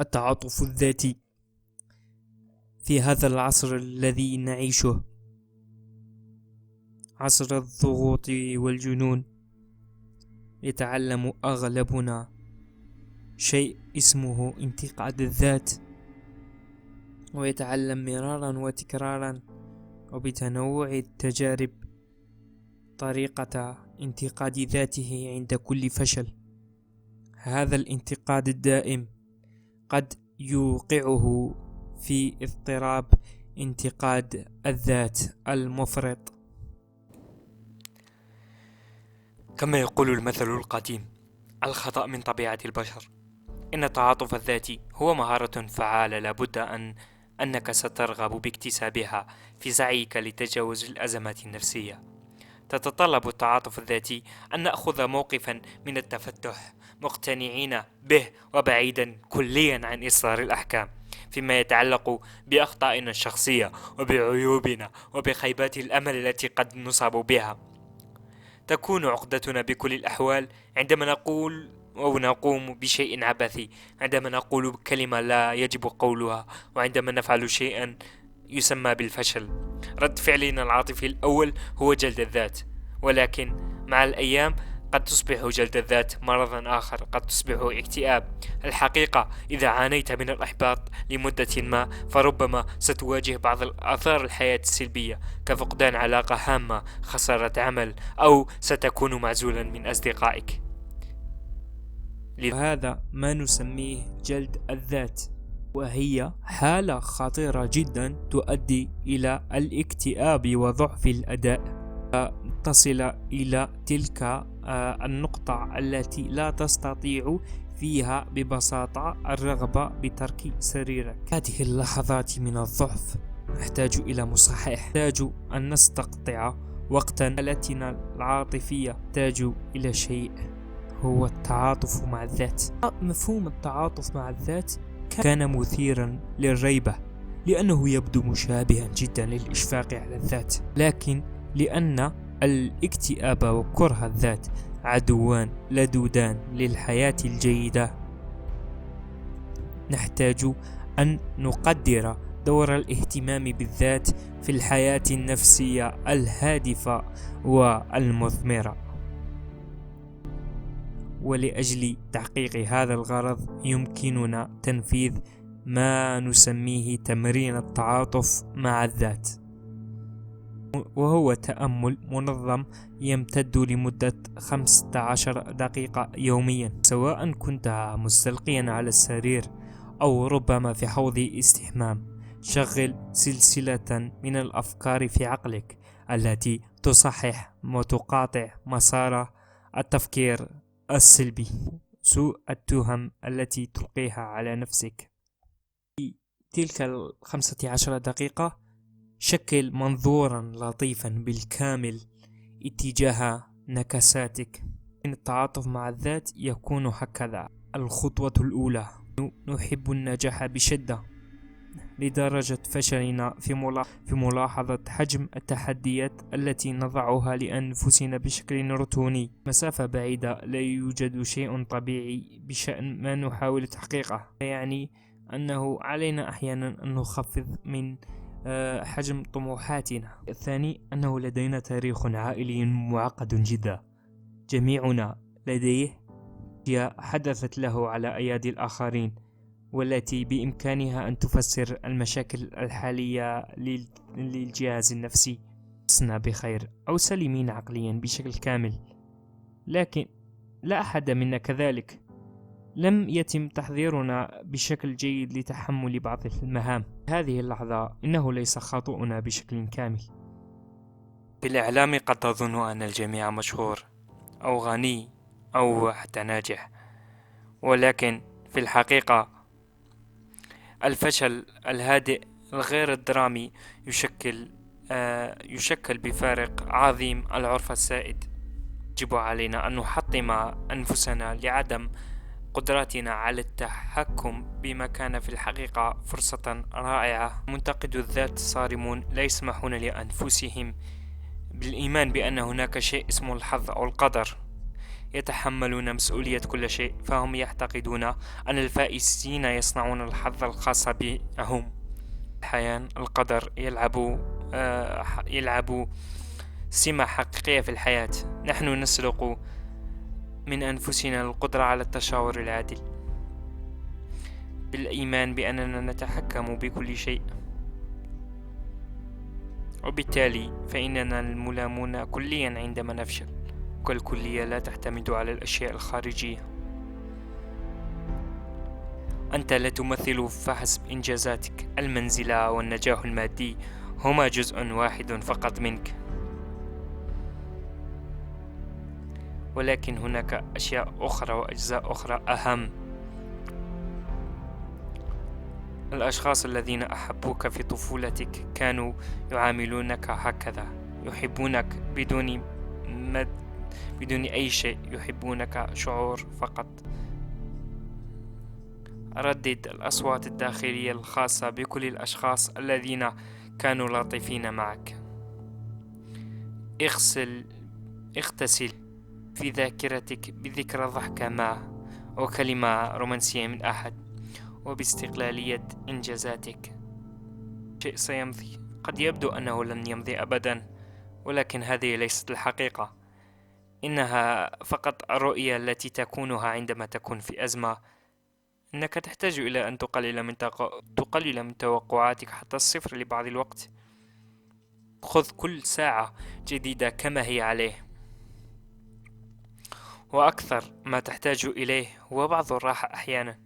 التعاطف الذاتي في هذا العصر الذي نعيشه، عصر الضغوط والجنون، يتعلم أغلبنا شيء اسمه انتقاد الذات، ويتعلم مرارا وتكرارا وبتنوع التجارب طريقة انتقاد ذاته عند كل فشل. هذا الانتقاد الدائم قد يوقعه في اضطراب انتقاد الذات المفرط. كما يقول المثل القديم: الخطأ من طبيعة البشر. إن التعاطف الذاتي هو مهارة فعالة لابد أنك سترغب باكتسابها في سعيك لتجاوز الأزمات النفسية. تتطلب التعاطف الذاتي أن نأخذ موقفا من التفتح، مقتنعين به وبعيدا كليا عن إصدار الأحكام فيما يتعلق بأخطائنا الشخصية وبعيوبنا وبخيبات الأمل التي قد نصاب بها. تكون عقدتنا بكل الأحوال عندما نقول أو نقوم بشيء عبثي، عندما نقول كلمة لا يجب قولها، وعندما نفعل شيئا يسمى بالفشل. رد فعلنا العاطفي الأول هو جلد الذات، ولكن مع الأيام قد تصبح جلد الذات مرضا آخر، قد تصبح اكتئاب. الحقيقة إذا عانيت من الإحباط لمدة ما فربما ستواجه بعض آثار الحياة السلبية كفقدان علاقة هامة، خسارة عمل، أو ستكون معزولا من أصدقائك. هذا ما نسميه جلد الذات، وهي حالة خطيرة جدا تؤدي إلى الاكتئاب وضعف الأداء، تصل إلى تلك النقطة التي لا تستطيع فيها ببساطة الرغبة بترك سريرك. هذه اللحظات من الضعف نحتاج إلى مصحح، نحتاج أن نستقطع وقتا حالتنا العاطفية، نحتاج إلى شيء هو التعاطف مع الذات. مفهوم التعاطف مع الذات كان مثيرا للريبة، لأنه يبدو مشابها جدا للإشفاق على الذات، لكن لأن الاكتئاب وكره الذات عدوان لدودان للحياة الجيدة، نحتاج أن نقدر دور الاهتمام بالذات في الحياة النفسية الهادفة والمثمرة. ولأجل تحقيق هذا الغرض يمكننا تنفيذ ما نسميه تمرين التعاطف مع الذات، وهو تأمل منظم يمتد لمدة 15 دقيقة يوميا، سواء كنت مستلقيا على السرير أو ربما في حوض استحمام. شغل سلسلة من الأفكار في عقلك التي تصحح وتقاطع مسار التفكير السلبي، سوء التهم التي تلقيها على نفسك. في تلك 15 دقيقة شكل منظورا لطيفا بالكامل اتجاه نكساتك. التعاطف مع الذات يكون هكذا: الخطوة الأولى، نحب النجاح بشدة لدرجة فشلنا في ملاحظة حجم التحديات التي نضعها لأنفسنا بشكل روتيني. مسافة بعيدة، لا يوجد شيء طبيعي بشأن ما نحاول تحقيقه، يعني أنه علينا أحيانا أن نخفض من حجم طموحاتنا. الثاني، أنه لدينا تاريخ عائلي معقد جدا، جميعنا لديه حدثت له على أيادي الآخرين، والتي بإمكانها أن تفسر المشاكل الحالية للجهاز النفسي. لسنا بخير أو سليمين عقليا بشكل كامل، لكن لا أحد منا كذلك. لم يتم تحضيرنا بشكل جيد لتحمل بعض المهام. هذه اللحظة إنه ليس خطأنا بشكل كامل. في الإعلام قد تظن أن الجميع مشهور أو غني أو حتى ناجح، ولكن في الحقيقة الفشل الهادئ الغير الدرامي يشكل بفارق عظيم العرف السائد. يجب علينا أن نحطم أنفسنا لعدم قدرتنا على التحكم بما كان في الحقيقة فرصة رائعة. منتقد الذات الصارمون لا يسمحون لأنفسهم بالإيمان بأن هناك شيء اسمه الحظ أو القدر. يتحملون مسؤولية كل شيء، فهم يعتقدون أن الفائزين يصنعون الحظ الخاص بهم. أحيانا القدر يلعب سمة حقيقية في الحياة. نحن نسرق من أنفسنا القدرة على التشاور العادل، بالإيمان بأننا نتحكم بكل شيء، وبالتالي فإننا الملامون كليا عندما نفشل، والكلية لا تعتمد على الأشياء الخارجية. أنت لا تمثل فحسب إنجازاتك. المنزلة والنجاح المادي هما جزء واحد فقط منك، ولكن هناك أشياء أخرى وأجزاء أخرى أهم. الأشخاص الذين أحبوك في طفولتك كانوا يعاملونك هكذا، يحبونك بدون أي شيء، يحبونك شعور فقط. ردد الأصوات الداخلية الخاصة بكل الأشخاص الذين كانوا لطيفين معك. اغتسل في ذاكرتك بذكرى ضحكة ما، أو كلمة رومانسية من أحد، وباستقلالية إنجازاتك. شيء سيمضي، قد يبدو أنه لن يمضي أبدا، ولكن هذه ليست الحقيقة. إنها فقط الرؤية التي تكونها عندما تكون في أزمة. إنك تحتاج إلى أن تقلل من توقعاتك حتى الصفر لبعض الوقت. خذ كل ساعة جديدة كما هي عليه، وأكثر ما تحتاج إليه هو بعض الراحة أحيانا.